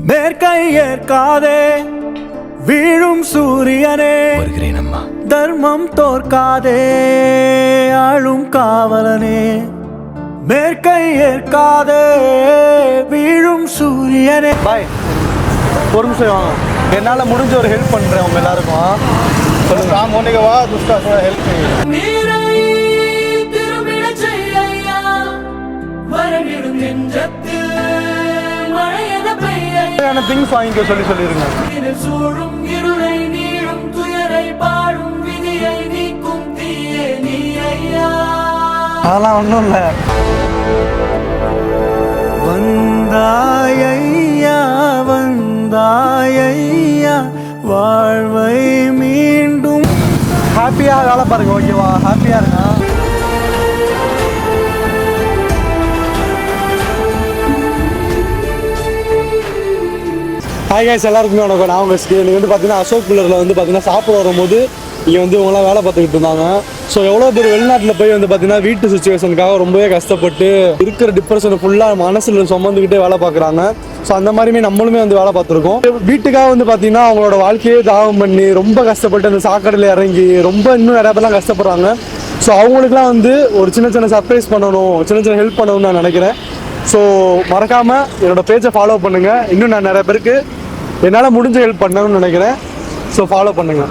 மேற்கை ஏற்காதே வீழும் சூரியனே வருகிறேன் அம்மா. தர்மம் தோற்காதே ஆளும் காவலனே. மேற்கை ஏற்காதே வீழும் சூரியனே. பாய், ஒரு நிமிஷம் வாங்க. என்னால் முடிஞ்ச ஒரு ஹெல்ப் பண்ணுறேன் உங்க எல்லாருக்கும். சொல்லுங்க. நான் மோனிகா வா துஷ்டா ஹெல்ப் திங்ஸ் வாங்கிக்க சொல்லிருங்க. அதெல்லாம் ஒன்றும் இல்லை. வந்தாயையா வந்தாயையா வாழ்வை மீண்டும். ஹாப்பியாக வேலை பாருங்க, ஓகேவா? ஹாப்பியாக இருங்க. ஹாய் கைஸ், எல்லாருக்குமே வணக்கம். நான் உங்கள் ஸ்கே. நீங்கள் வந்து பார்த்தீங்கன்னா அசோக் பில்லரில் வந்து பார்த்தீங்கன்னா சாப்பிட வரும்போது இங்கே வந்து இவங்களாம் வேலை பார்த்துக்கிட்டு இருந்தாங்க. ஸோ எவ்வளோ பேர் வெளிநாட்டில் போய் வந்து பார்த்தீங்கன்னா வீட்டு சுச்சுவேஷனுக்காக ரொம்பவே கஷ்டப்பட்டு இருக்கிற டிப்ரெஷனை ஃபுல்லாக மனசில் சுமந்துக்கிட்டே வேலை பார்க்குறாங்க. ஸோ அந்த மாதிரியுமே நம்மளுமே வந்து வேலை பார்த்துருக்கோம். வீட்டுக்காக வந்து பார்த்தீங்கன்னா அவங்களோட வாழ்க்கையே தாகம் பண்ணி ரொம்ப கஷ்டப்பட்டு அந்த சாக்கடையில் இறங்கி ரொம்ப இன்னும் நிறையா பேர்லாம் கஷ்டப்படுறாங்க. ஸோ அவங்களுக்குலாம் வந்து ஒரு சின்ன சின்ன சர்ப்ரைஸ் பண்ணணும், சின்ன சின்ன ஹெல்ப் பண்ணணும்னு நான் நினைக்கிறேன். ஸோ மறக்காமல் என்னோடய பேஜை ஃபாலோ பண்ணுங்கள். இன்னும் நான் நிறைய பேருக்கு என்னால் முடிஞ்ச ஹெல்ப் பண்ணணும்னு நினைக்கிறேன். ஸோ ஃபாலோ பண்ணுங்கள்.